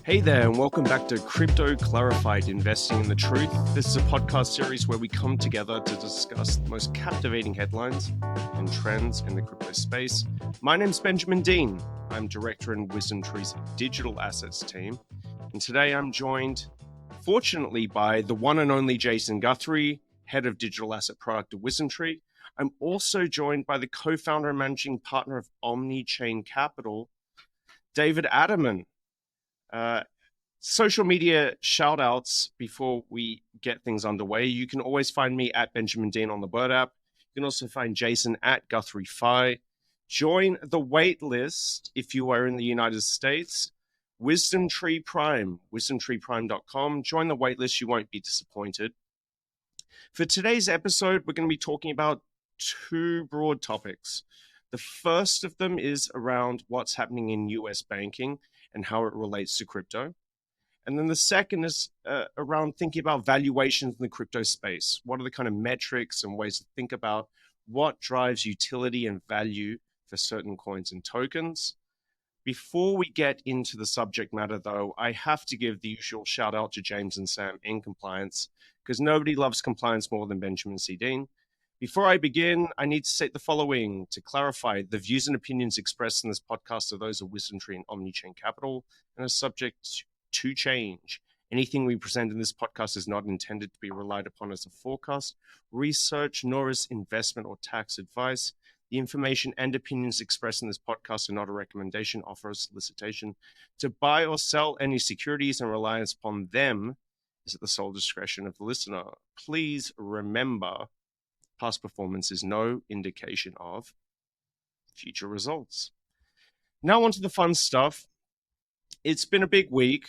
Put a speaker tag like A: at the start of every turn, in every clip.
A: Hey there, and welcome back to Crypto Clarified, Investing in the Truth. This is a podcast series where we come together to discuss the most captivating headlines and trends in the crypto space. My name's Benjamin Dean. I'm Director in WisdomTree's Digital Assets team. And today I'm joined, fortunately, by the one and only Jason Guthrie, Head of Digital Asset Product at WisdomTree. I'm also joined by the co-founder and managing partner of Omnichain Capital, David Attermann. Social media shout outs before we get things underway. You can always find me at Benjamin Dean on the Bird app. You can also find Jason at Guthrie. Join the wait list if you are in the United States. WisdomTree Prime, wisdomtreeprime.com. Join the wait list. You won't be disappointed. For today's episode, we're going to be talking about two broad topics. The first of them is around what's happening in US banking and how it relates to crypto. And then the second is around thinking about valuations in the crypto space. What are the kind of metrics and ways to think about what drives utility and value for certain coins and tokens? Before we get into the subject matter, though, I have to give the usual shout out to James and Sam in compliance, because nobody loves compliance more than Benjamin C. Dean. Before I begin, I need to state the following. To clarify, the views and opinions expressed in this podcast are those of WisdomTree and Omnichain Capital and are subject to change. Anything we present in this podcast is not intended to be relied upon as a forecast, research, nor as investment or tax advice. The information and opinions expressed in this podcast are not a recommendation, offer, or solicitation to buy or sell any securities, and reliance upon them is at the sole discretion of the listener. Please remember, past performance is no indication of future results. Now on to the fun stuff. It's been a big week,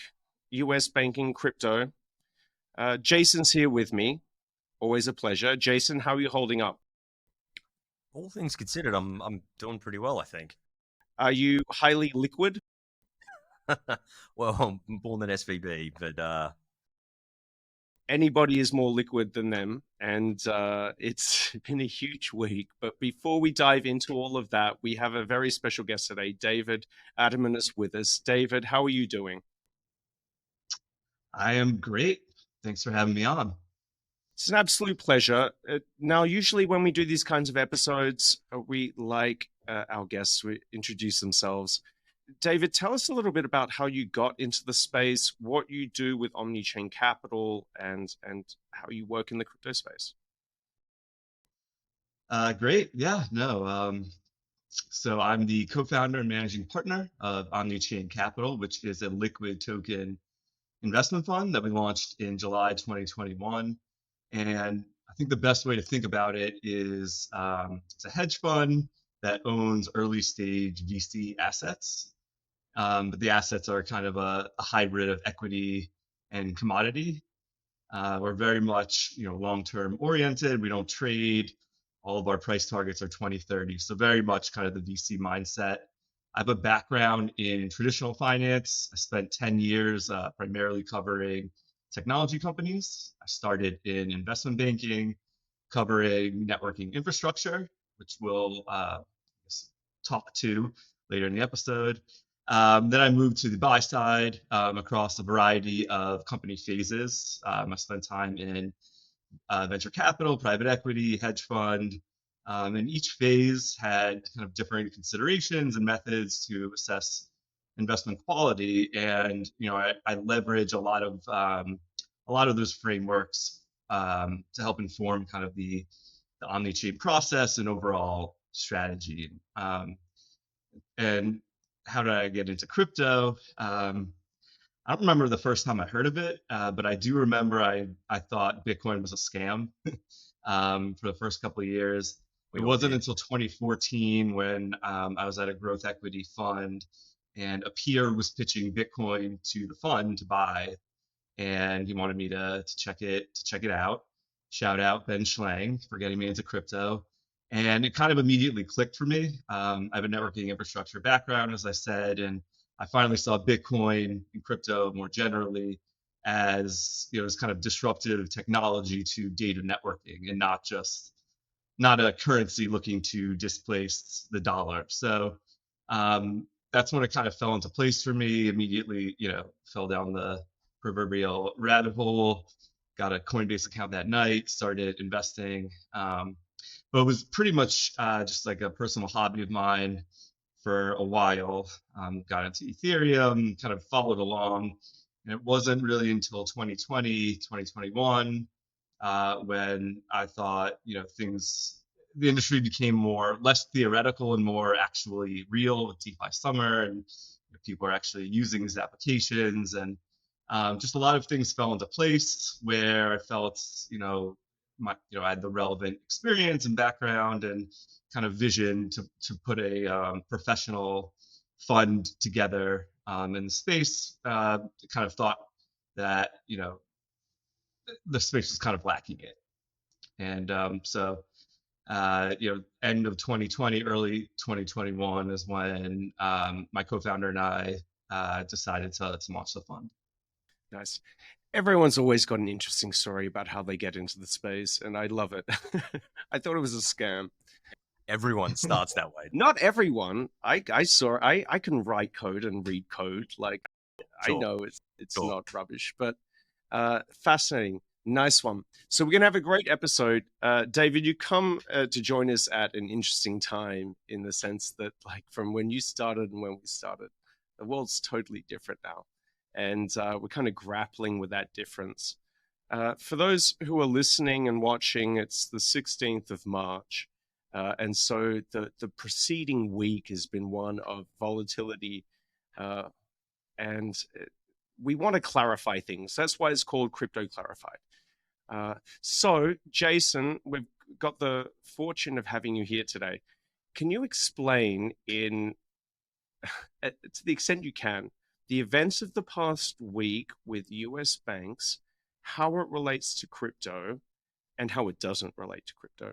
A: US banking, crypto. Jason's here with me. Always a pleasure. Jason, how are you holding up?
B: All things considered, I'm doing pretty well, I think.
A: Are you highly liquid?
B: Well, I'm born in SVB, but
A: anybody is more liquid than them, and it's been a huge week. But before we dive into all of that, we have a very special guest today. David Attermann is with us. David, how are you doing?
C: I am great. Thanks for having me on.
A: It's an absolute pleasure. Now, usually when we do these kinds of episodes, we like our guests to introduce themselves. David, tell us a little bit about how you got into the space, what you do with Omnichain Capital, and how you work in the crypto space.
C: Great. Yeah, no. So I'm the co-founder and managing partner of Omnichain Capital, which is a liquid token investment fund that we launched in July 2021. And I think the best way to think about it is it's a hedge fund that owns early stage VC assets. But the assets are kind of a hybrid of equity and commodity. We're very much, long-term oriented. We don't trade. All of our price targets are 2030. So very much kind of the VC mindset. I have a background in traditional finance. I spent 10 years primarily covering technology companies. I started in investment banking, covering networking infrastructure, which we'll talk to later in the episode. Then I moved to the buy side across a variety of company phases. I spent time in venture capital, private equity, hedge fund, and each phase had kind of different considerations and methods to assess investment quality. And I leverage a lot of those frameworks to help inform kind of the Omnichain process and overall strategy. And how did I get into crypto? I don't remember the first time I heard of it, but I do remember I thought Bitcoin was a scam for the first couple of years. It wasn't until 2014 when I was at a growth equity fund and a peer was pitching Bitcoin to the fund to buy, and he wanted me to check it out. Shout out Ben Schlang for getting me into crypto. And it kind of immediately clicked for me. I have a networking infrastructure background, as I said, and I finally saw Bitcoin and crypto more generally as as kind of disruptive technology to data networking, and not a currency looking to displace the dollar. So that's when it kind of fell into place for me. Immediately, fell down the proverbial rabbit hole. Got a Coinbase account that night, started investing. But it was pretty much just like a personal hobby of mine for a while. Got into Ethereum, kind of followed along. And it wasn't really until 2020, 2021, when I thought, the industry became less theoretical and more actually real with DeFi Summer, and people are actually using these applications, and just a lot of things fell into place where I felt, I had the relevant experience and background and kind of vision to put a professional fund together in the space. Kind of thought that the space was kind of lacking it, and end of 2020, early 2021 is when my co-founder and I decided to launch the fund.
A: Nice. Everyone's always got an interesting story about how they get into the space, and I love it. I thought it was a scam.
B: Everyone starts that way.
A: Not everyone. I can write code and read code. Like,
B: Sure.
A: I know it's
B: Sure.
A: not rubbish, but fascinating. Nice one. So we're going to have a great episode. David, you come to join us at an interesting time, in the sense that, like, from when you started and when we started, the world's totally different now. And we're kind of grappling with that difference. For those who are listening and watching, it's the 16th of March. And so the preceding week has been one of volatility, and we want to clarify things. That's why it's called Crypto Clarified. So, Jason, we've got the fortune of having you here today. Can you explain, to the extent you can, the events of the past week with US banks, how it relates to crypto, and how it doesn't relate to crypto?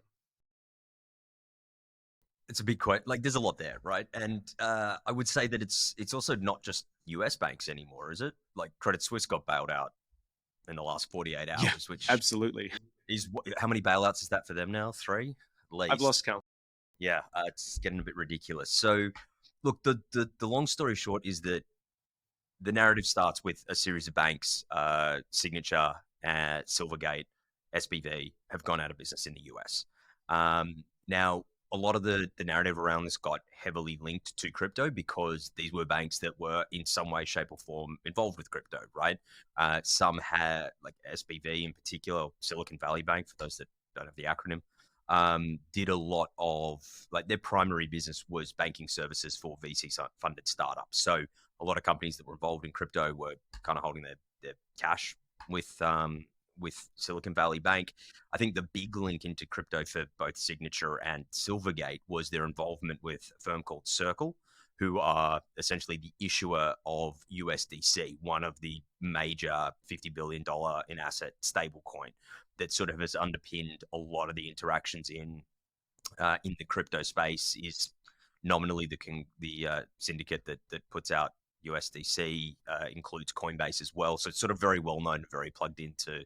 B: It's a big question. Like, there's a lot there, right? And I would say that it's also not just US banks anymore, is it? Like, Credit Suisse got bailed out in the last 48 hours,
A: Yeah,
B: which
A: absolutely.
B: is how many bailouts is that for them now? 3, at least.
A: I've lost count.
B: Yeah, it's getting a bit ridiculous. So, look, the long story short is that the narrative starts with a series of banks, Signature, Silvergate, SBV, have gone out of business in the US. Now, a lot of the narrative around this got heavily linked to crypto because these were banks that were in some way, shape, or form involved with crypto, right? Some had, like SBV in particular, Silicon Valley Bank, for those that don't have the acronym, did a lot of, like, their primary business was banking services for VC-funded startups. So a lot of companies that were involved in crypto were kind of holding their cash with Silicon Valley Bank. I think the big link into crypto for both Signature and Silvergate was their involvement with a firm called Circle, who are essentially the issuer of USDC, one of the major $50 billion in asset stablecoin that sort of has underpinned a lot of the interactions in the crypto space. Is nominally the syndicate that puts out USDC, includes Coinbase as well. So it's sort of very well known, very plugged into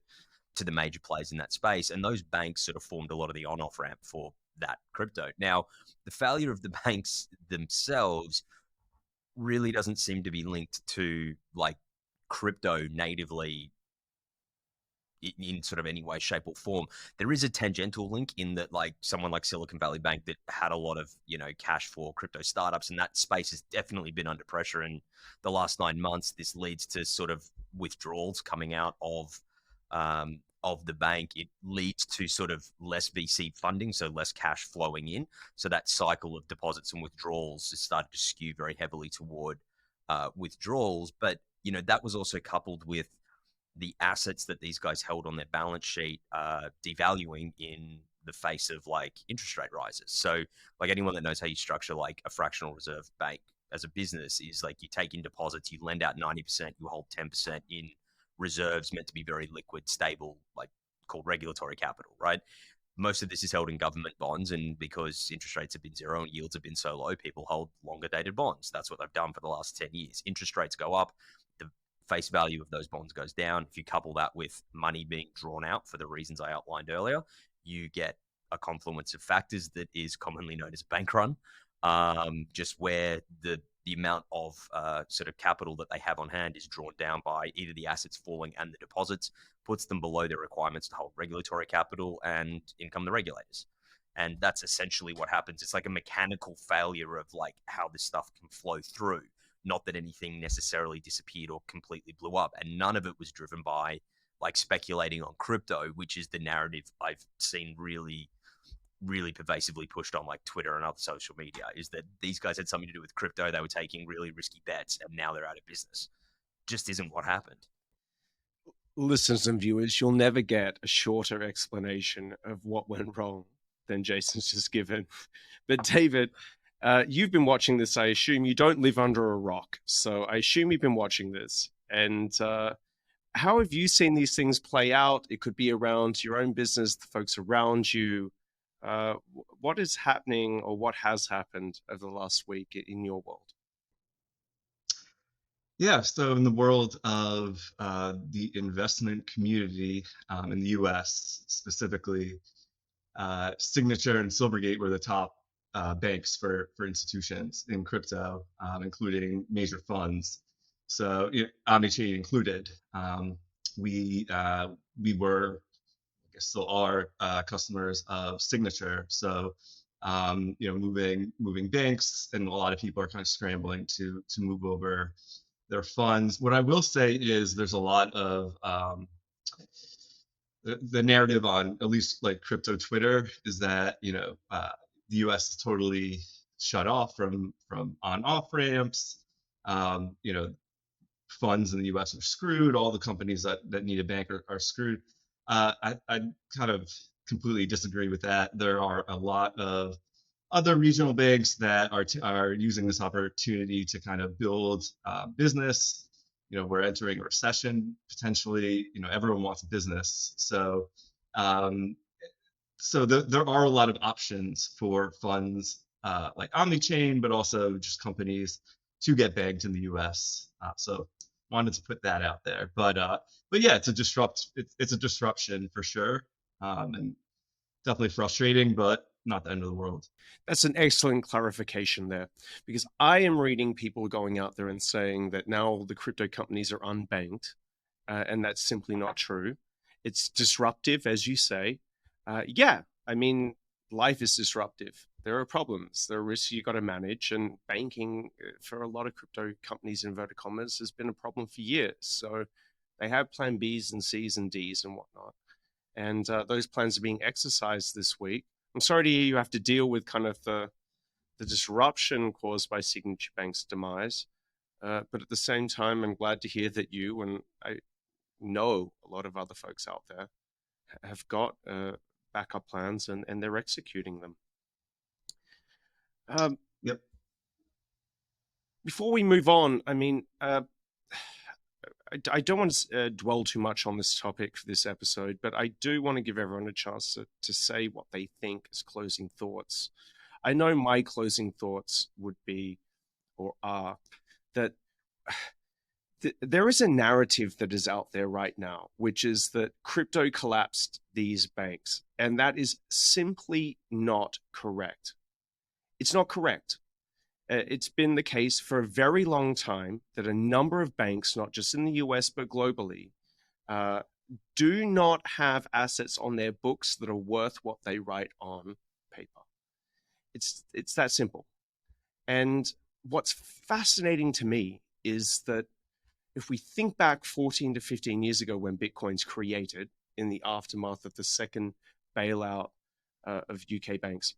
B: the major players in that space. And those banks sort of formed a lot of the on-off ramp for that crypto. Now, the failure of the banks themselves really doesn't seem to be linked to, like, crypto natively in sort of any way, shape, or form. There is a tangential link in that, like, someone like Silicon Valley Bank that had a lot of, cash for crypto startups, and that space has definitely been under pressure in the last 9 months. This leads to sort of withdrawals coming out of the bank. It leads to sort of less VC funding, so less cash flowing in. So that cycle of deposits and withdrawals has started to skew very heavily toward withdrawals. But, that was also coupled with the assets that these guys held on their balance sheet devaluing in the face of, like, interest rate rises. So, like, anyone that knows how you structure, like, a fractional reserve bank as a business is, like, you take in deposits, you lend out 90%, you hold 10% in reserves meant to be very liquid, stable, like, called regulatory capital, right? Most of this is held in government bonds, and because interest rates have been zero and yields have been so low, people hold longer dated bonds. That's what they've done for the last 10 years. Interest rates go up, the face value of those bonds goes down. If you couple that with money being drawn out for the reasons I outlined earlier, you get a confluence of factors that is commonly known as a bank run, just where the the amount of sort of capital that they have on hand is drawn down by either the assets falling and the deposits, puts them below their requirements to hold regulatory capital, and in come the regulators. And that's essentially what happens. It's like a mechanical failure of like how this stuff can flow through. Not that anything necessarily disappeared or completely blew up. And none of it was driven by like speculating on crypto, which is the narrative I've seen really pervasively pushed on like Twitter and other social media, is that these guys had something to do with crypto. They were taking really risky bets and now they're out of business. Just isn't what happened.
A: Listeners and viewers, you'll never get a shorter explanation of what went wrong than Jason's just given. But David, you've been watching this. I assume you don't live under a rock. So I assume you've been watching this. And how have you seen these things play out? It could be around your own business, the folks around you. What is happening or what has happened over the last week in your world?
C: Yeah, so in the world of the investment community in the US specifically, Signature and Silvergate were the top banks for institutions in crypto, including major funds. So Omnichain included. We were, I guess, still are customers of Signature. So moving banks, and a lot of people are kind of scrambling to move over their funds. What I will say is there's a lot of the narrative on at least like crypto Twitter is that the U.S. is totally shut off from on-off ramps. Funds in the U.S. are screwed. All the companies that need a bank are screwed. I kind of completely disagree with that. There are a lot of other regional banks that are using this opportunity to kind of build business. We're entering a recession potentially. Everyone wants a business, so there are a lot of options for funds like Omnichain, but also just companies to get banked in the U.S. So wanted to put that out there, but yeah, it's a disruption for sure, and definitely frustrating, but not the end of the world.
A: That's an excellent clarification there, because I am reading people going out there and saying that now the crypto companies are unbanked, and that's simply not true. It's disruptive, as you say. Yeah, I mean, life is disruptive. There are problems. There are risks you got to manage, and banking for a lot of crypto companies, in inverted commas, has been a problem for years. So they have plan Bs and Cs and Ds and whatnot. And those plans are being exercised this week. I'm sorry to hear you have to deal with kind of the disruption caused by Signature Bank's demise. But at the same time, I'm glad to hear that you, and I know a lot of other folks out there, have got backup plans and they're executing them.
C: Yep.
A: Before we move on, I mean, I don't want to dwell too much on this topic for this episode, but I do want to give everyone a chance to say what they think as closing thoughts. I know my closing thoughts would be, or are, that there is a narrative that is out there right now, which is that crypto collapsed these banks, and that is simply not correct. It's not correct. It's been the case for a very long time that a number of banks, not just in the US, but globally, do not have assets on their books that are worth what they write on paper. It's that simple. And what's fascinating to me is that if we think back 14 to 15 years ago when Bitcoin's created in the aftermath of the second bailout of UK banks,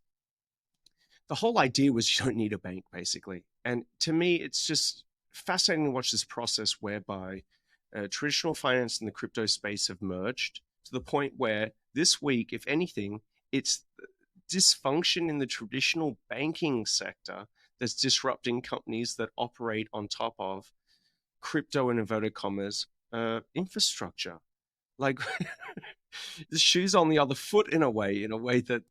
A: the whole idea was you don't need a bank, basically. And to me, it's just fascinating to watch this process whereby traditional finance and the crypto space have merged to the point where this week, if anything, it's dysfunction in the traditional banking sector that's disrupting companies that operate on top of crypto and inverted commas infrastructure. Like the shoe's on the other foot in a way that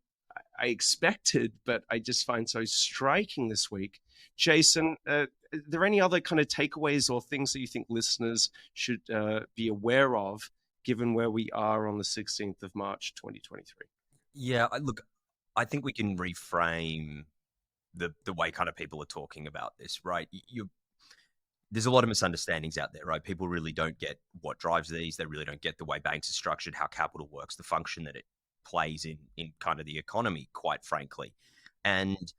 A: I expected, but I just find so striking this week. Jason, are there any other kind of takeaways or things that you think listeners should be aware of, given where we are on the 16th of March, 2023?
B: Yeah, look, I think we can reframe the way kind of people are talking about this, right? There's a lot of misunderstandings out there, right? People really don't get what drives these. They really don't get the way banks are structured, how capital works, the function that it plays in kind of the economy, quite frankly. And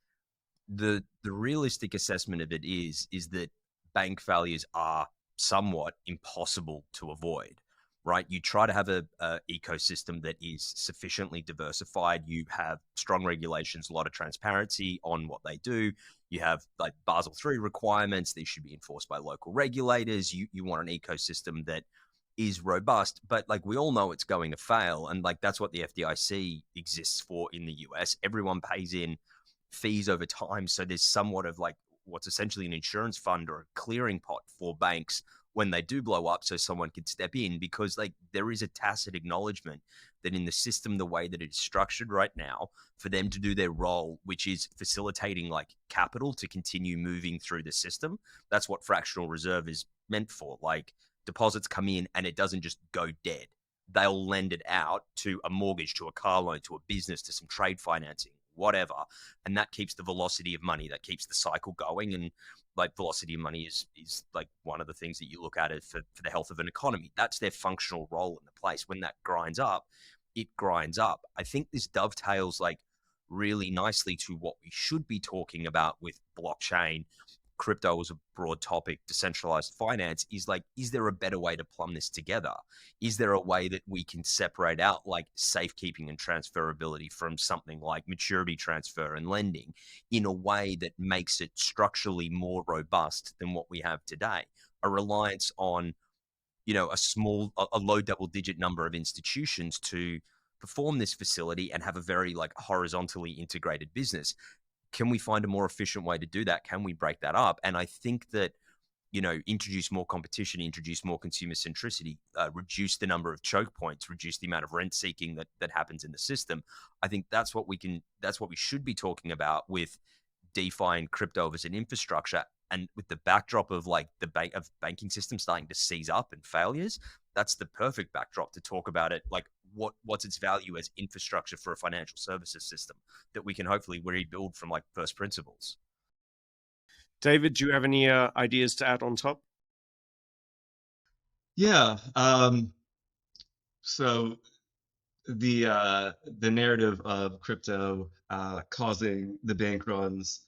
B: the realistic assessment of it is that bank failures are somewhat impossible to avoid, right? You try to have a ecosystem that is sufficiently diversified. You have strong regulations, a lot of transparency on what they do. You have like Basel III requirements. These should be enforced by local regulators. You want an ecosystem that is robust, but like we all know it's going to fail. And like that's what the FDIC exists for in the US. Everyone pays in fees over time. So there's somewhat of like what's essentially an insurance fund or a clearing pot for banks when they do blow up, so someone can step in, because like there is a tacit acknowledgement that in the system, the way that it's structured right now, for them to do their role, which is facilitating like capital to continue moving through the system, that's what fractional reserve is meant for. Like deposits come in and it doesn't just go dead. They'll lend it out to a mortgage, to a car loan, to a business, to some trade financing, whatever. And that keeps the velocity of money, that keeps the cycle going. And like velocity of money is like one of the things that you look at it for the health of an economy. That's their functional role in the place. When that grinds up, it grinds up. I think this dovetails like really nicely to what we should be talking about with blockchain. Crypto was a broad topic, decentralized finance is like, is there a better way to plumb this together? Is there a way that we can separate out like safekeeping and transferability from something like maturity transfer and lending in a way that makes it structurally more robust than what we have today? A reliance on, a low double digit number of institutions to perform this facility and have a very like horizontally integrated business. Can we find a more efficient way to do that? Can we break that up? And I think that, introduce more competition, introduce more consumer centricity, reduce the number of choke points, reduce the amount of rent seeking that happens in the system. I think that's what we should be talking about with DeFi and crypto as an infrastructure. And with the backdrop of like the banking system starting to seize up and failures, that's the perfect backdrop to talk about it. Like what's its value as infrastructure for a financial services system that we can hopefully rebuild from like first principles.
A: David, do you have any ideas to add on top?
C: Yeah. So the narrative of crypto causing the bank runs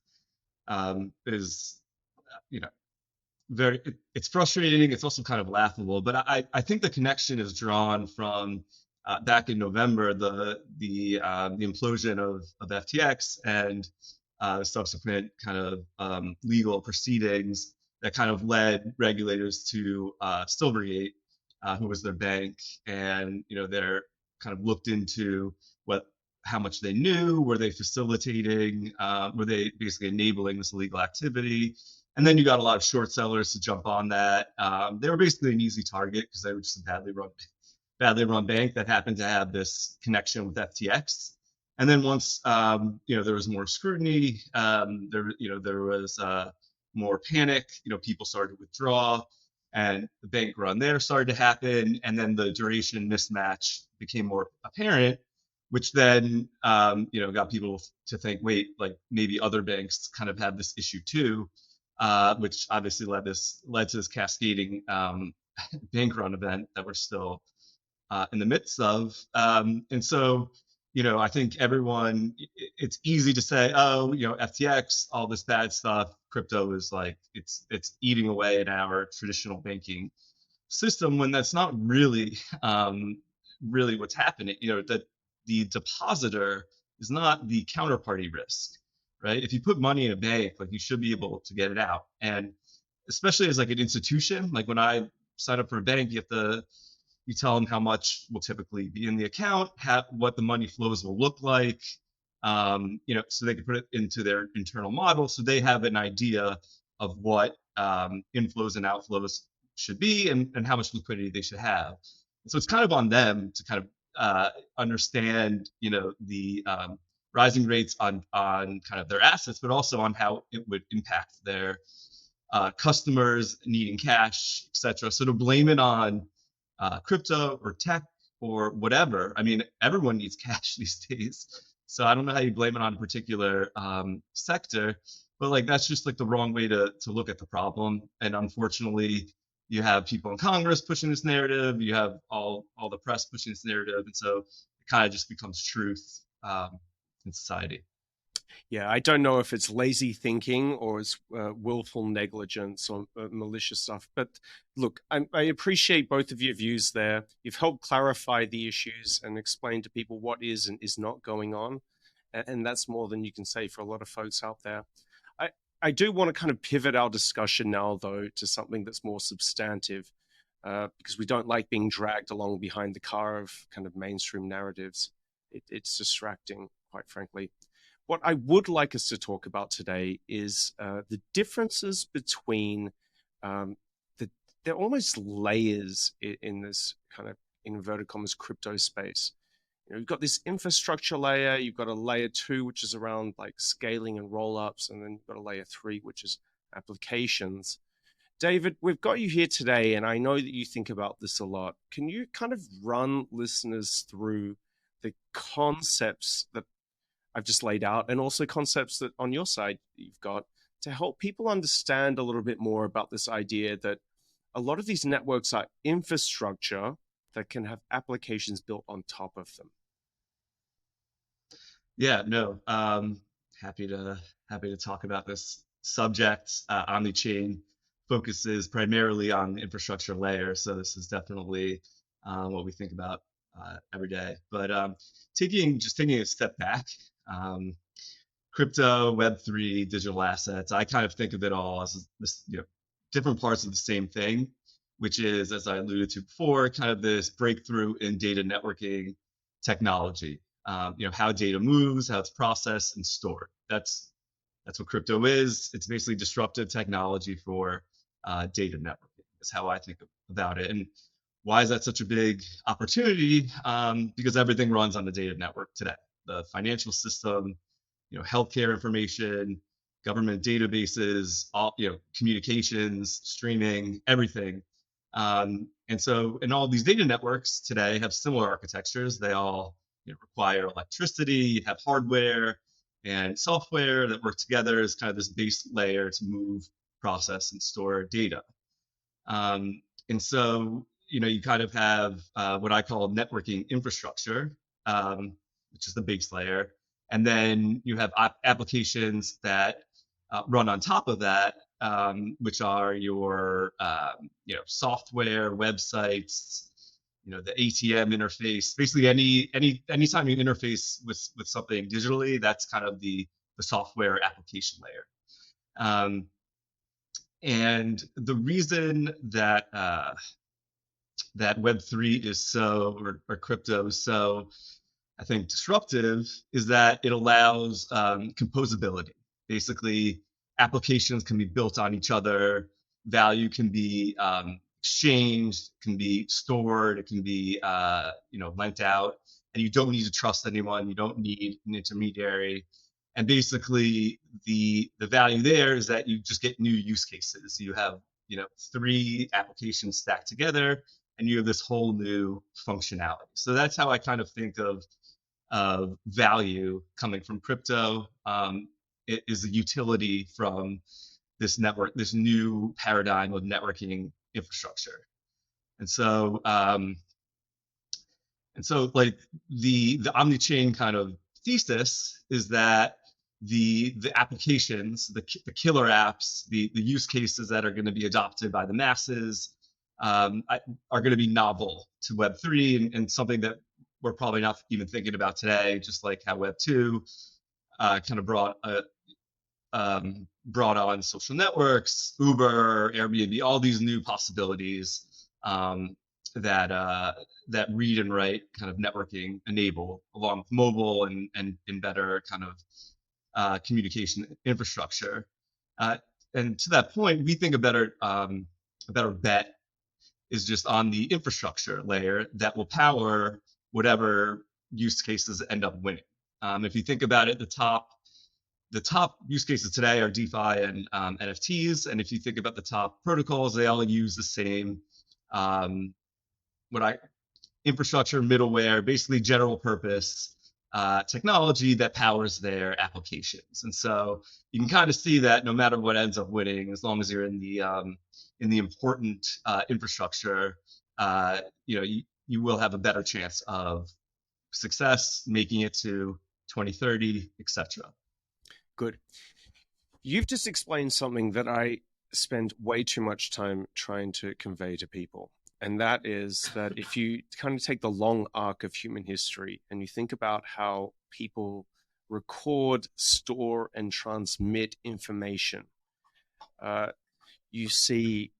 C: is, it's frustrating. It's also kind of laughable, but I think the connection is drawn from back in November, the implosion of FTX and subsequent kind of legal proceedings that kind of led regulators to Silvergate, who was their bank, and they're kind of looked into how much they knew, were they facilitating, were they basically enabling this illegal activity? And then you got a lot of short sellers to jump on that. They were basically an easy target because they were just a badly run bank that happened to have this connection with FTX. And then once there was more scrutiny, there was more panic. People started to withdraw, and the bank run there started to happen, and then the duration mismatch became more apparent, which then got people to think, wait, like maybe other banks kind of have this issue too, which obviously led to this cascading bank run event that we're still in the midst of. And so, I think it's easy to say, oh, FTX, all this bad stuff, crypto is like, it's eating away at our traditional banking system, when that's not really, really what's happening. That the depositor is not the counterparty risk, right? If you put money in a bank, like you should be able to get it out. And especially as like an institution, like when I sign up for a bank, you tell them how much will typically be in the account, what the money flows will look like, so they can put it into their internal model, so they have an idea of what inflows and outflows should be, and how much liquidity they should have. So it's kind of on them to kind of understand, the rising rates on kind of their assets, but also on how it would impact their customers needing cash, etc. So to blame it on crypto or tech or whatever, I mean, everyone needs cash these days So I don't know how you blame it on a particular sector, but like that's just like the wrong way to look at the problem. And unfortunately, you have people in Congress pushing this narrative. You have all the press pushing this narrative, and so it kind of just becomes truth in society.
A: Yeah, I don't know if it's lazy thinking or it's willful negligence or malicious stuff. But look, I appreciate both of your views there. You've helped clarify the issues and explain to people what is and is not going on. And that's more than you can say for a lot of folks out there. I, I do want to kind of pivot our discussion now, though, to something that's more substantive, because we don't like being dragged along behind the car of kind of mainstream narratives. It's distracting, quite frankly. What I would like us to talk about today is the differences between um, they're almost layers in this kind of inverted commas crypto space. You've got this infrastructure layer, you've got a layer 2, which is around like scaling and roll-ups, and then you've got a layer 3, which is applications. David, we've got you here today, and I know that you think about this a lot. Can you kind of run listeners through the concepts that I've just laid out, and also concepts that on your side you've got to help people understand a little bit more about this idea that a lot of these networks are infrastructure that can have applications built on top of them?
C: Yeah, no, happy to talk about this subject. Omnichain focuses primarily on the infrastructure layer, so this is definitely what we think about every day. But taking a step back, um, crypto, Web3, digital assets, I kind of think of it all as this, different parts of the same thing, which is, as I alluded to before, kind of this breakthrough in data networking technology. How data moves, how it's processed and stored. That's what crypto is. It's basically disruptive technology for data networking. Is how I think about it. And why is that such a big opportunity? Because everything runs on the data network today. The financial system, healthcare information, government databases, all, communications, streaming, everything. And so, and all these data networks today have similar architectures. They all require electricity. You have hardware and software that work together as kind of this base layer to move, process, and store data. And so, you kind of have what I call networking infrastructure, which is the base layer. And then you have applications that run on top of that, which are your, software, websites, the ATM interface. Basically, anytime you interface with something digitally, that's kind of the software application layer. And the reason that that Web3 is so, or crypto is so, I think, disruptive is that it allows composability. Basically, applications can be built on each other, value can be exchanged, can be stored, it can be lent out, and you don't need to trust anyone. You don't need an intermediary. And basically, the value there is that you just get new use cases. You have 3 applications stacked together, and you have this whole new functionality. So that's how I kind of think of value coming from crypto. It is a utility from this network, this new paradigm of networking infrastructure. And so, like the Omnichain kind of thesis is that the applications, the killer apps, the use cases that are going to be adopted by the masses are going to be novel to Web3 and something that we're probably not even thinking about today, just like how Web2 kind of brought on social networks, Uber, Airbnb, all these new possibilities that read and write kind of networking enable, along with mobile and better kind of communication infrastructure. And to that point, we think a better bet is just on the infrastructure layer that will power whatever use cases end up winning. If you think about it, the top use cases today are DeFi and NFTs. And if you think about the top protocols, they all use the same infrastructure, middleware, basically general purpose technology that powers their applications. And so you can kind of see that no matter what ends up winning, as long as you're in the important infrastructure, you will have a better chance of success, making it to 2030, etc.
A: Good. You've just explained something that I spend way too much time trying to convey to people. And that is that if you kind of take the long arc of human history and you think about how people record, store, and transmit information, uh, you see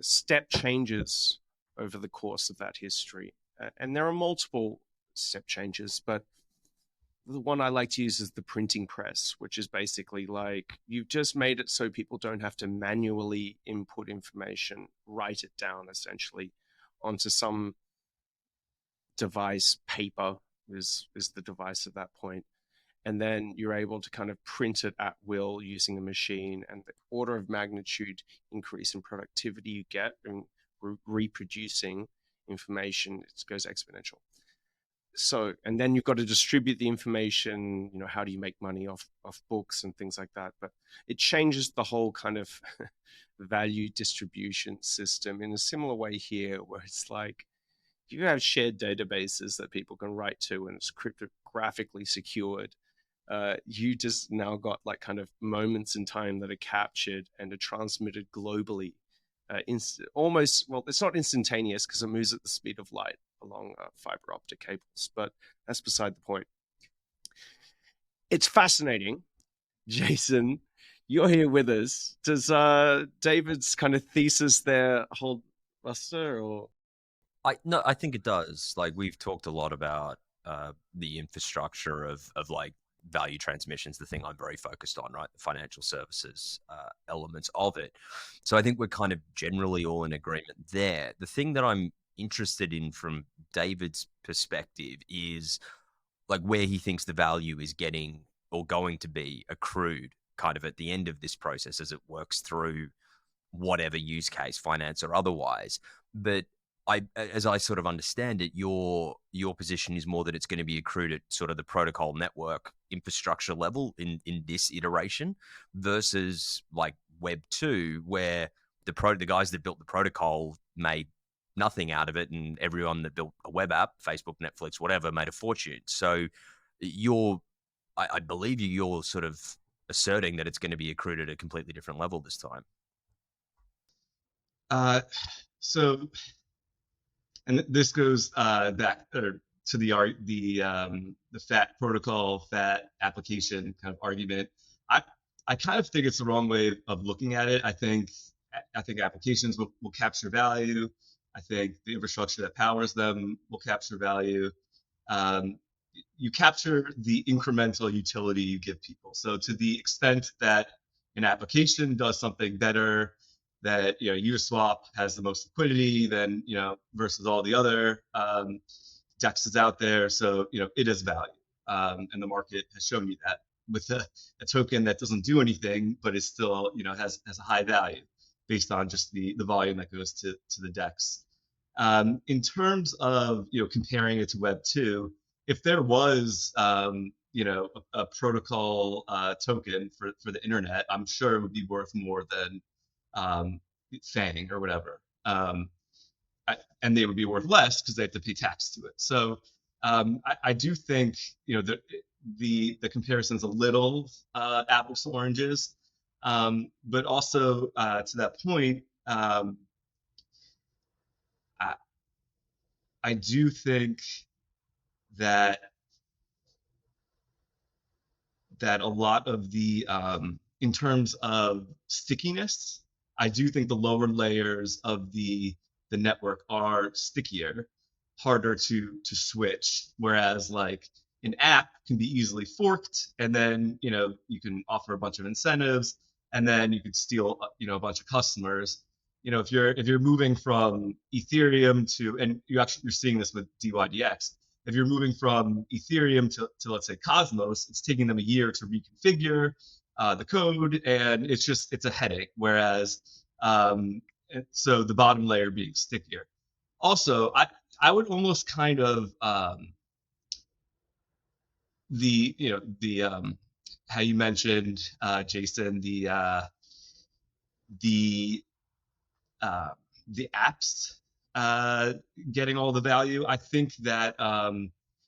A: step changes over the course of that history. And there are multiple step changes, but the one I like to use is the printing press, which is basically like you've just made it so people don't have to manually input information, write it down essentially onto some device. Paper is the device at that point. And then you're able to kind of print it at will using a machine, and the order of magnitude increase in productivity you get in reproducing information, it goes exponential. So, and then you've got to distribute the information, how do you make money off books and things like that. But it changes the whole kind of value distribution system in a similar way here, where it's like you have shared databases that people can write to and it's cryptographically secured. You just now got like kind of moments in time that are captured and are transmitted globally. Almost, well, it's not instantaneous because it moves at the speed of light along fiber optic cables, but that's beside the point. It's fascinating. Jason, you're here with us. Does David's kind of thesis there hold muster, or?
B: I think it does. Like, we've talked a lot about the infrastructure of like value transmissions, the thing I'm very focused on, right? The financial services elements of it. So I think we're kind of generally all in agreement there. The thing that I'm interested in from David's perspective is like where he thinks the value is getting or going to be accrued kind of at the end of this process as it works through whatever use case, finance or otherwise. But as I sort of understand it, your position is more that it's going to be accrued at sort of the protocol network infrastructure level in this iteration versus like Web 2, where the guys that built the protocol made nothing out of it, and everyone that built a web app, Facebook, Netflix, whatever, made a fortune. So I believe you're sort of asserting that it's going to be accrued at a completely different level this time.
C: So, and this goes back to the fat protocol, fat application kind of argument. I kind of think it's the wrong way of looking at it. I think applications will capture value. I think the infrastructure that powers them will capture value. You capture the incremental utility you give people. So to the extent that an application does something better, that Uniswap has the most liquidity than versus all the other DEXs out there, so it is value, and the market has shown you that with a token that doesn't do anything, but it still has a high value based on just the volume that goes to the DEX. In terms of comparing it to Web 2, if there was a protocol token for the internet, I'm sure it would be worth more than Fang or whatever, and they would be worth less because they have to pay tax to it. So I do think the comparison's a little apples to oranges, but also to that point, I do think that a lot of the in terms of stickiness, I do think the lower layers of the network are stickier, harder to switch. Whereas like an app can be easily forked, and then you can offer a bunch of incentives, and then you could steal a bunch of customers. If you're moving from Ethereum to, and you're seeing this with DYDX, if you're moving from Ethereum to let's say Cosmos, it's taking them a year to reconfigure the code, and it's a headache. Whereas so the bottom layer being stickier. Also, I would almost kind of how you mentioned, Jason, the uh, the apps getting all the value. I think that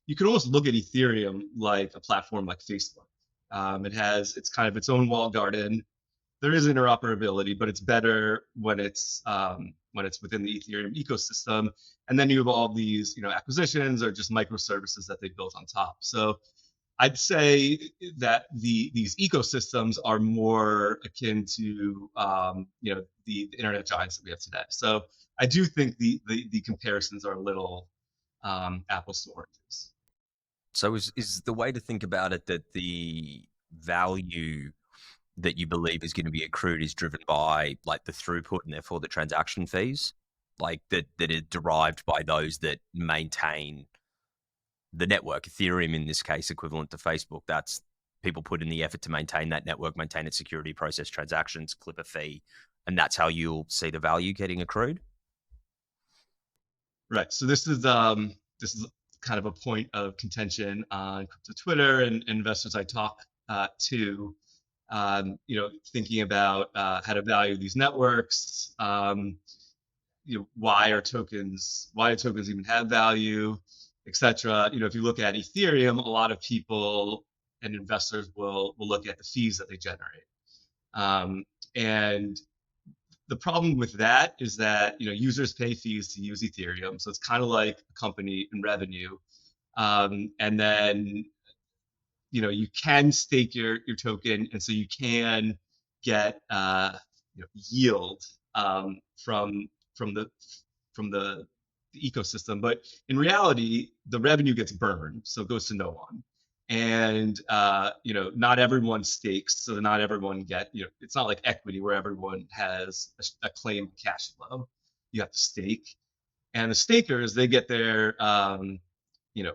C: you can almost look at Ethereum like a platform like Facebook. It's kind of its own walled garden. There is interoperability, but it's better when it's within the Ethereum ecosystem. And then you have all these, acquisitions or just microservices that they built on top. So I'd say that these ecosystems are more akin to the internet giants that we have today. So I do think the comparisons are a little apples to oranges.
B: So is the way to think about it that the value that you believe is going to be accrued is driven by like the throughput and therefore the transaction fees, like that are derived by those that maintain the network? Ethereum in this case, equivalent to Facebook, that's people put in the effort to maintain that network, maintain its security, process transactions, clip a fee, and that's how you'll see the value getting accrued.
C: Right. So this is kind of a point of contention on crypto Twitter and investors I talk to. Thinking about how to value these networks. Why do tokens even have value, etc. If you look at Ethereum, a lot of people and investors will look at the fees that they generate. And the problem with that is that users pay fees to use Ethereum, so it's kind of like a company in revenue. And then you can stake your token, and so you can get yield from the ecosystem. But in reality, the revenue gets burned, so it goes to no one. And not everyone stakes, so not everyone it's not like equity where everyone has a claim of cash flow. You have to stake, and the stakers, they get their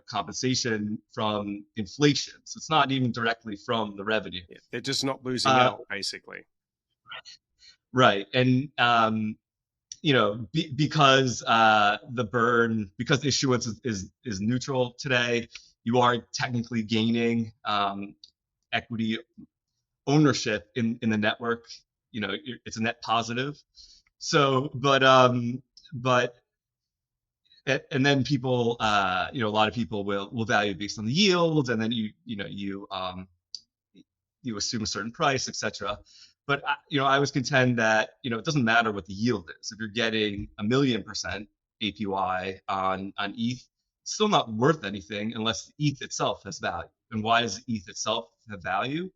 C: compensation from inflation. So it's not even directly from the revenue.
A: Yeah, they're just not losing out, basically.
C: Right. And because because issuance is neutral today, you are technically gaining equity ownership in the network. It's a net positive. So, but and then people, a lot of people will value based on the yield, and then you assume a certain price, etc. But I would contend that it doesn't matter what the yield is. If you're getting 1,000,000% APY on ETH, it's still not worth anything unless ETH itself has value. And why does ETH itself have value?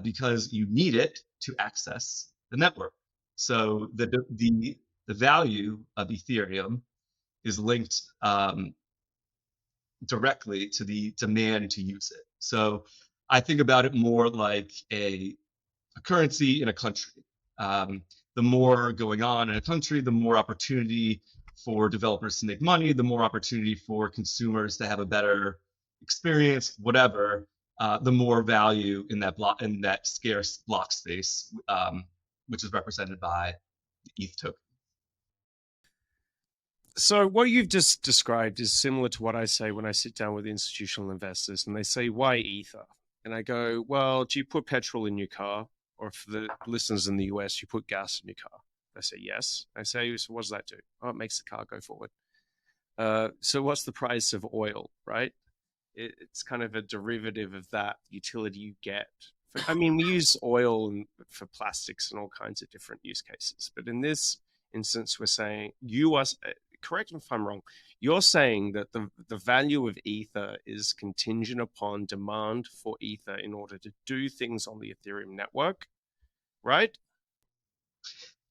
C: Because you need it to access the network. So the value of Ethereum is linked directly to the demand to use it. So I think about it more like a currency in a country. The more going on in a country, the more opportunity for developers to make money, the more opportunity for consumers to have a better experience, whatever. The more value in that scarce block space, which is represented by the ETH token.
A: So what you've just described is similar to what I say when I sit down with institutional investors and they say, why Ether? And I go, well, do you put petrol in your car? Or for the listeners in the US, you put gas in your car? They say, yes. I say, so what does that do? Oh, it makes the car go forward. So what's the price of oil, right? It's kind of a derivative of that utility you get. We use oil for plastics and all kinds of different use cases. But in this instance, we're saying, correct me if I'm wrong, you're saying that the value of Ether is contingent upon demand for Ether in order to do things on the Ethereum network, right?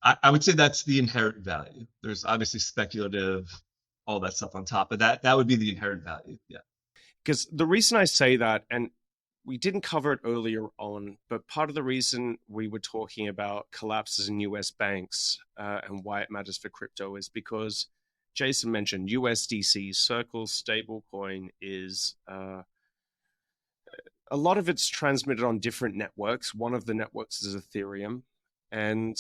C: I would say that's the inherent value. There's obviously speculative, all that stuff on top of that. That would be the inherent value. Yeah.
A: Because the reason I say that, and we didn't cover it earlier on, but part of the reason we were talking about collapses in US banks and why it matters for crypto is because Jason mentioned USDC, Circle stablecoin is a lot of it's transmitted on different networks. One of the networks is Ethereum. And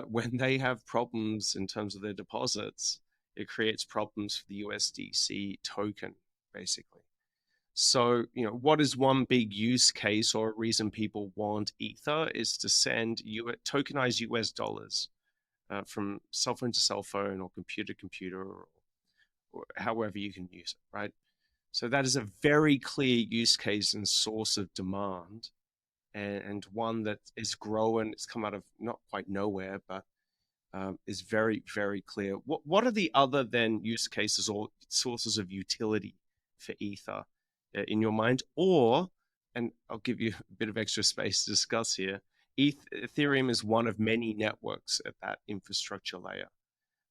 A: when they have problems in terms of their deposits, it creates problems for the USDC token, basically. So, what is one big use case or reason people want Ether is to send tokenized US dollars from cell phone to cell phone or computer to computer, or however you can use it, right? So that is a very clear use case and source of demand, and one that is growing. It's come out of not quite nowhere, but is very, very clear. What are the other then use cases or sources of utility for Ether in your mind? Or, and I'll give you a bit of extra space to discuss here, Ethereum is one of many networks at that infrastructure layer.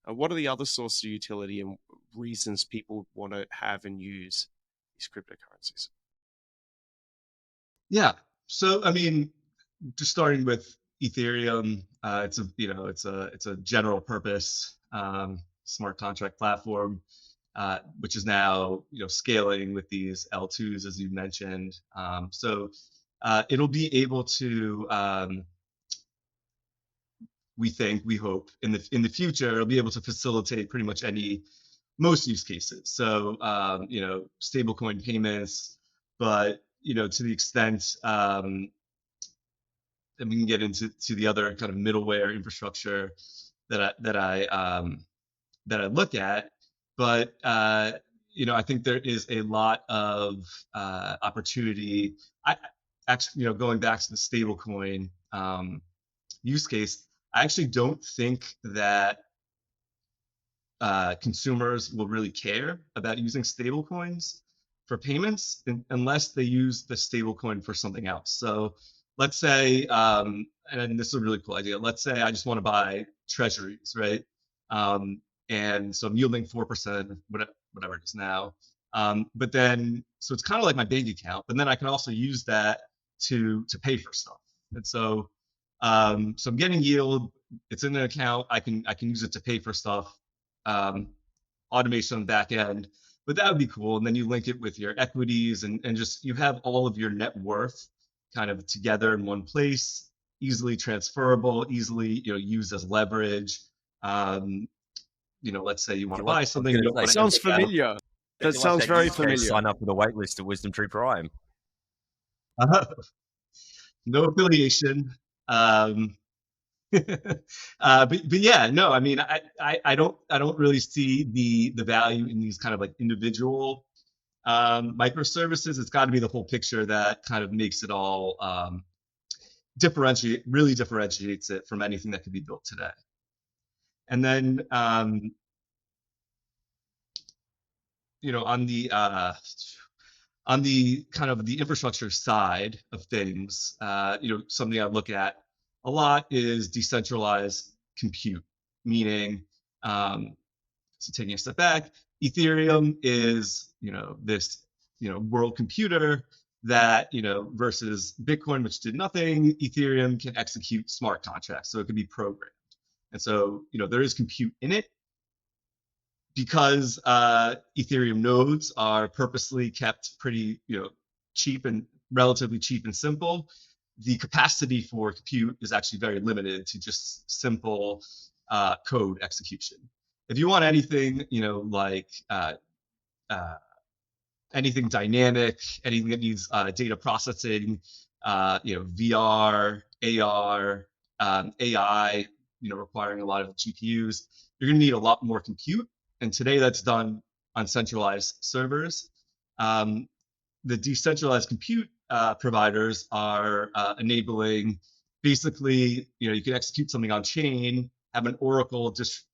A: What are the other sources of utility and reasons people want to have and use these cryptocurrencies?
C: Yeah. So I mean, just starting with Ethereum, it's a general purpose smart contract platform, which is now scaling with these L2s as you mentioned. It'll be able to we hope in the future it'll be able to facilitate pretty much most use cases. So stablecoin payments, but to the extent and we can get into the other kind of middleware infrastructure that I look at. But I think there is a lot of opportunity. I actually, going back to the stablecoin use case, I actually don't think that consumers will really care about using stablecoins for payments unless they use the stablecoin for something else. So let's say, and this is a really cool idea. Let's say I just want to buy treasuries, right? And so I'm yielding 4%, whatever it is now. But then, so it's kind of like my bank account, but then I can also use that to pay for stuff. And so, so I'm getting yield. It's in an account. I can use it to pay for stuff. Automation on the back end, but that would be cool. And then you link it with your equities and just you have all of your net worth kind of together in one place, easily transferable, easily used as leverage. Let's say you want to buy something.
A: Sounds familiar. That sounds very familiar.
B: Sign up for the waitlist at Wisdom Tree Prime.
C: No affiliation. But yeah, no, I mean, I don't really see the value in these kind of like individual microservices. It's got to be the whole picture that kind of makes it all really differentiates it from anything that could be built today. And then on the kind of the infrastructure side of things, something I look at a lot is decentralized compute, meaning, so taking a step back, Ethereum is, this, world computer that, versus Bitcoin, which did nothing, Ethereum can execute smart contracts. So it can be programmed. And so, there is compute in it. Because Ethereum nodes are purposely kept pretty, cheap and relatively cheap and simple, the capacity for compute is actually very limited to just simple code execution. If you want anything, like anything dynamic, anything that needs data processing, VR, AR, AI, requiring a lot of GPUs, you're going to need a lot more compute. And today that's done on centralized servers. The decentralized compute providers are enabling basically, you can execute something on chain, have an Oracle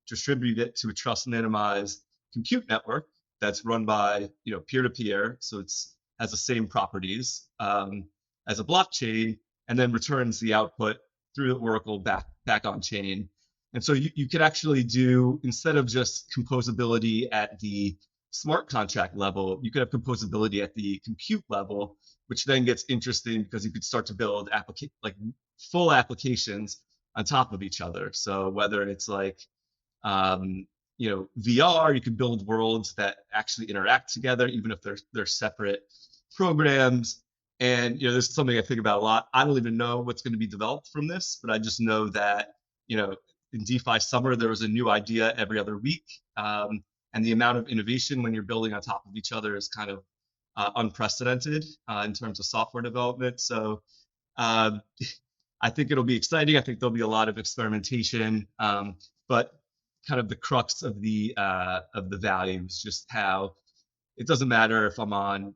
C: distribute it to a trust minimized compute network that's run by peer-to-peer, so it's has the same properties as a blockchain, and then returns the output through the Oracle back on chain. And so you could actually do, instead of just composability at the smart contract level, you could have composability at the compute level, which then gets interesting because you could start to build full applications on top of each other. So whether it's like VR, you can build worlds that actually interact together, even if they're separate programs. And this is something I think about a lot. I don't even know what's going to be developed from this, but I just know that in DeFi summer there was a new idea every other week, and the amount of innovation when you're building on top of each other is kind of unprecedented in terms of software development. So uh, I think it'll be exciting. I think there'll be a lot of experimentation, but kind of the crux of the value is just how it doesn't matter if I'm on,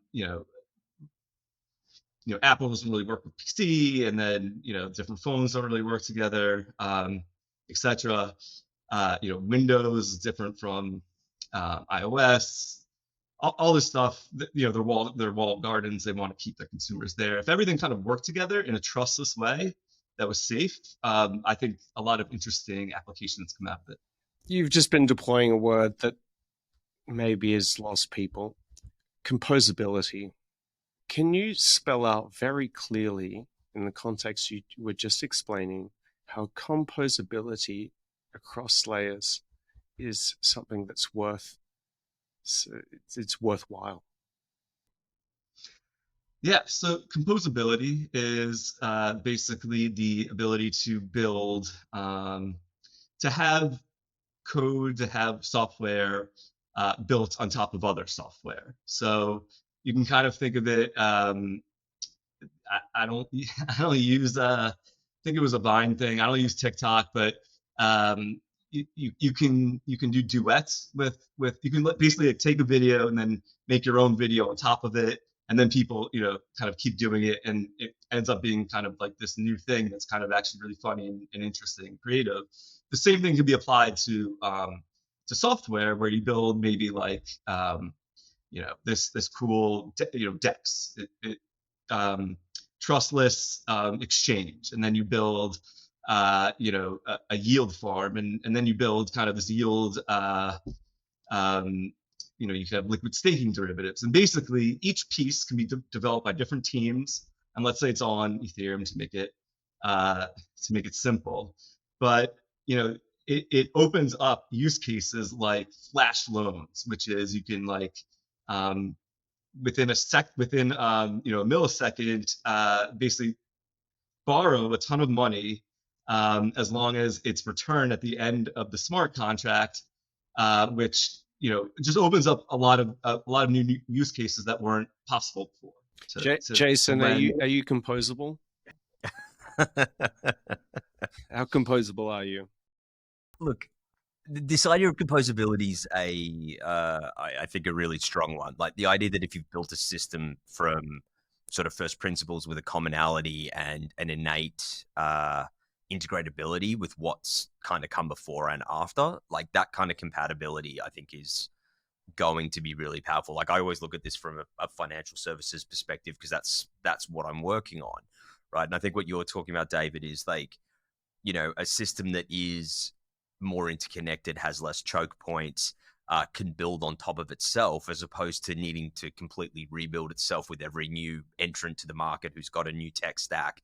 C: Apple doesn't really work with PC, and then different phones don't really work together, etc. Windows is different from iOS. All this stuff, their walled gardens. They want to keep their consumers there. If everything kind of worked together in a trustless way that was safe, I think a lot of interesting applications come out of it.
A: You've just been deploying a word that maybe has lost people: composability. Can you spell out very clearly, in the context you were just explaining, how composability across layers is something that's it's worthwhile?
C: Yeah, so composability is basically the ability to build, to have code, to have software built on top of other software. So you can kind of think of it. I don't I don't use I think it was a Vine thing. I don't use TikTok, but you can do duets with you can basically take a video and then make your own video on top of it, and then people kind of keep doing it, and it ends up being kind of like this new thing that's kind of actually really funny and interesting and creative. The same thing can be applied to software, where you build maybe like this cool DEX, trustless exchange, and then you build a yield farm, and then you build kind of this yield, um, you can have liquid staking derivatives, and basically each piece can be developed by different teams, and let's say it's on Ethereum to make it simple. But it opens up use cases like flash loans, which is you can like within a millisecond, basically borrow a ton of money, as long as it's returned at the end of the smart contract, which just opens up a lot of new use cases that weren't possible before. To
A: Jason, are
C: lend.
A: you composable? How composable are you?
B: Look, this idea of composability is I think, a really strong one. Like the idea that if you've built a system from sort of first principles with a commonality and an innate integratability with what's kind of come before and after, like that kind of compatibility, I think is going to be really powerful. Like I always look at this from a financial services perspective, because that's what I'm working on, right? And I think what you're talking about, David, is like a system that is more interconnected, has less choke points, can build on top of itself, as opposed to needing to completely rebuild itself with every new entrant to the market who's got a new tech stack,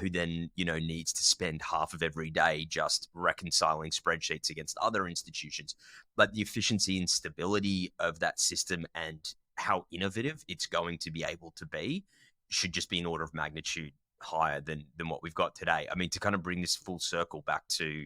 B: who then needs to spend half of every day just reconciling spreadsheets against other institutions. But the efficiency and stability of that system and how innovative it's going to be able to be should just be an order of magnitude higher than what we've got today. I mean, to kind of bring this full circle back to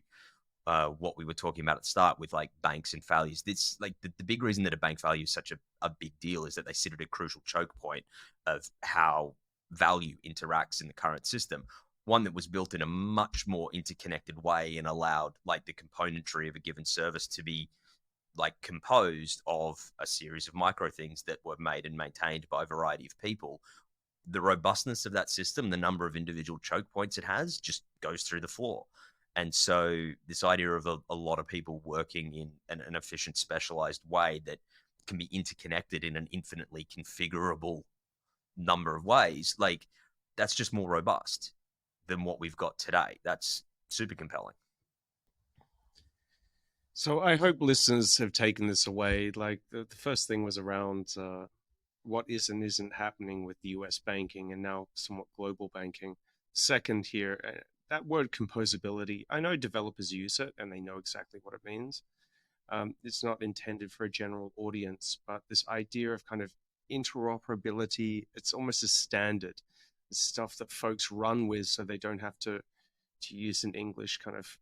B: what we were talking about at the start with like banks and failures. This like the big reason that a bank failure is such a big deal is that they sit at a crucial choke point of how value interacts in the current system. One that was built in a much more interconnected way and allowed like the componentry of a given service to be like composed of a series of micro things that were made and maintained by a variety of people. The robustness of that system, the number of individual choke points it has, just goes through the floor. And so this idea of a lot of people working in an efficient, specialized way that can be interconnected in an infinitely configurable number of ways, like that's just more robust than what we've got today. That's super compelling.
A: So I hope listeners have taken this away. Like the first thing was around what is and isn't happening with the US banking and now somewhat global banking. Second here, that word composability, I know developers use it and they know exactly what it means. It's not intended for a general audience, but this idea of kind of interoperability, it's almost a standard. It's stuff that folks run with so they don't have to use an English kind of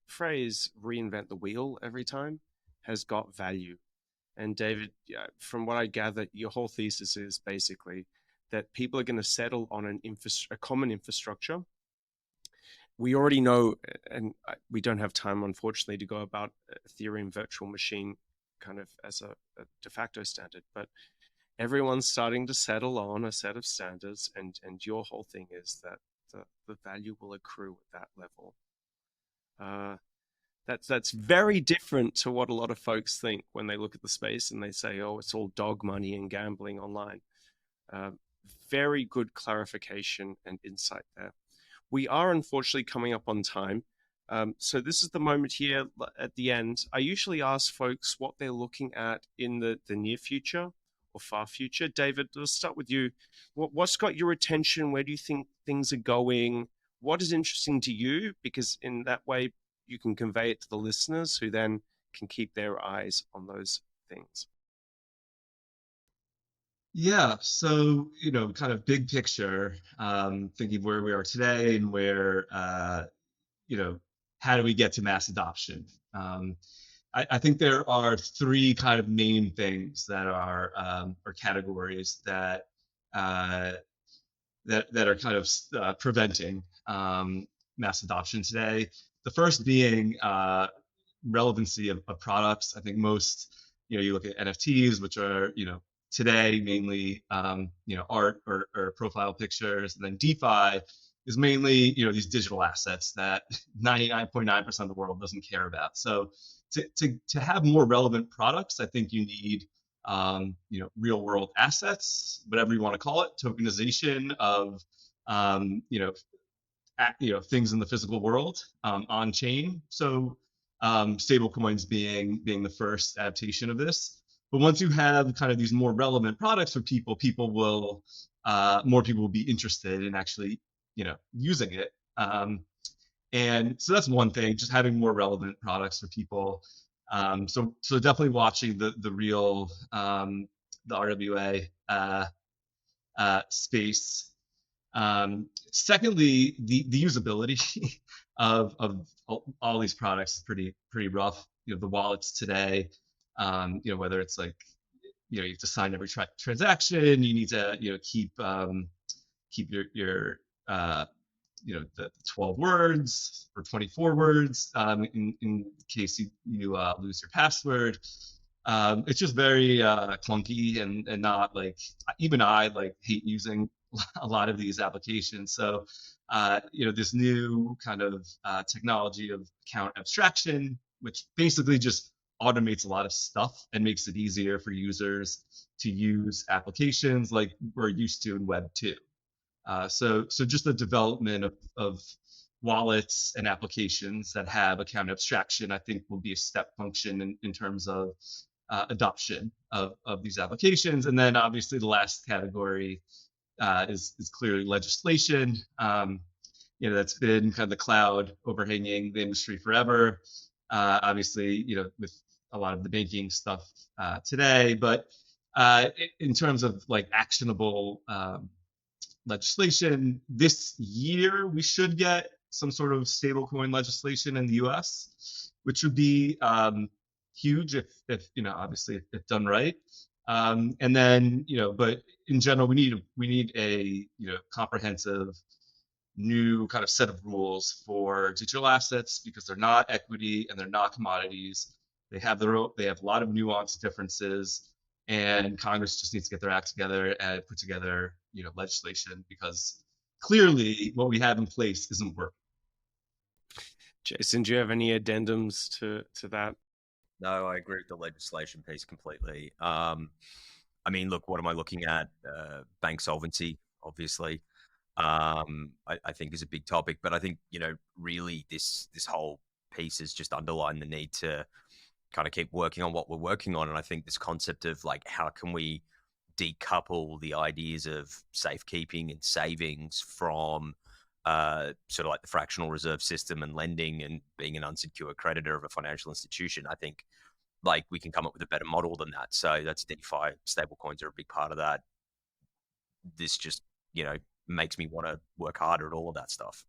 A: phrase, reinvent the wheel every time, has got value. And David, yeah, from what I gather, your whole thesis is basically that people are going to settle on a common infrastructure. We already know, and we don't have time, unfortunately, to go about Ethereum virtual machine kind of as a de facto standard, but everyone's starting to settle on a set of standards, and your whole thing is that the value will accrue at that level. That's very different to what a lot of folks think when they look at the space and they say, "Oh, it's all dog money and gambling online." Uh, Very good clarification and insight there. We are unfortunately coming up on time. So this is the moment here at the end. I usually ask folks what they're looking at in the near future or far future. David, let's start with you. What's got your attention? Where do you think things are going? What is interesting to you? Because in that way, you can convey it to the listeners who then can keep their eyes on those things.
C: Yeah, so kind of big picture, thinking where we are today and where how do we get to mass adoption? I think there are three kind of main things that are or categories uh, that are kind of preventing mass adoption today. The first being relevancy of products. I think most, you look at NFTs, which are, today mainly, art or profile pictures, and then DeFi is mainly, these digital assets that 99.9% of the world doesn't care about. So to have more relevant products, I think you need real world assets, whatever you want to call it, tokenization of things in the physical world on chain. So stable coins being the first adaptation of this. But once you have kind of these more relevant products for people, more people will be interested in actually using it. And so that's one thing, just having more relevant products for people. So definitely watching the real the RWA space. Secondly, the usability of all these products is pretty rough. The wallets today, whether it's like you have to sign every transaction, you need to keep your the 12 words or 24 words in case you lose your password. It's just very clunky and not like, even I like hate using a lot of these applications. So this new kind of technology of account abstraction, which basically just automates a lot of stuff and makes it easier for users to use applications like we're used to in Web 2. So just the development of wallets and applications that have account abstraction, I think, will be a step function in terms of adoption of these applications. And then obviously the last category is clearly legislation. That's been kind of the cloud overhanging the industry forever. Obviously, with a lot of the banking stuff today, but in terms of like actionable legislation this year, we should get some sort of stablecoin legislation in the U.S., which would be huge if obviously if done right. And then but in general, we need a comprehensive new kind of set of rules for digital assets because they're not equity and they're not commodities. They have a lot of nuanced differences, and Congress just needs to get their act together and put together legislation because clearly what we have in place isn't working.
A: Jason, do you have any addendums to that?
B: No, I agree with the legislation piece completely. I mean, look, what am I looking at? Bank solvency, obviously. I think is a big topic, but I think really this whole piece has just underlined the need to kind of keep working on what we're working on. And I think this concept of like how can we decouple the ideas of safekeeping and savings from sort of like the fractional reserve system and lending and being an unsecured creditor of a financial institution. I think like we can come up with a better model than that. So that's DeFi. Stablecoins are a big part of that. This just makes me want to work harder at all of that stuff.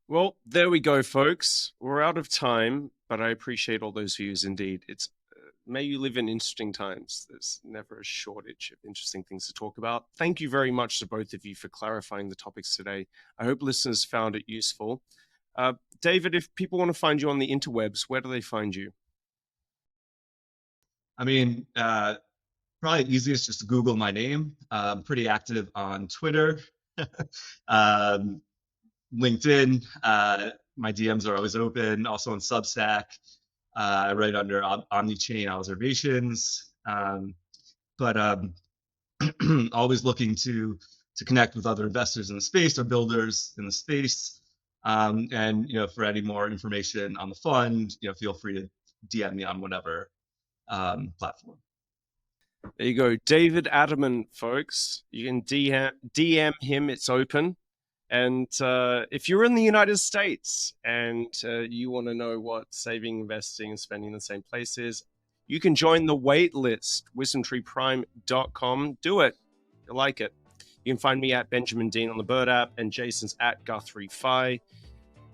A: Well, there we go, folks. We're out of time, but I appreciate all those views indeed. It's may you live in interesting times. There's never a shortage of interesting things to talk about. Thank you very much to both of you for clarifying the topics today. I hope listeners found it useful. David, if people want to find you on the interwebs, where do they find you?
C: I mean, probably easiest just to Google my name. I'm pretty active on Twitter, LinkedIn. My DMs are always open. Also on Substack. I write under Omnichain Observations. But always looking to connect with other investors in the space or builders in the space. And for any more information on the fund, feel free to DM me on whatever platform.
A: There you go, David Attermann, folks. You can DM him. It's open. And if you're in the United States and you want to know what saving, investing, and spending in the same place is, you can join the wait list, wisdomtreeprime.com. Do it. You'll like it. You can find me at Benjamin Dean on the Bird app, and Jason's at Guthrie.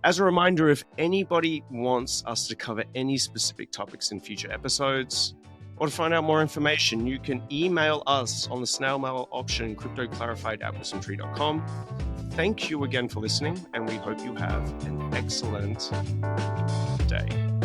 A: As a reminder, if anybody wants us to cover any specific topics in future episodes, or to find out more information, you can email us on the snail mail option, cryptoclarified@wisdomtree.com. Thank you again for listening, and we hope you have an excellent day.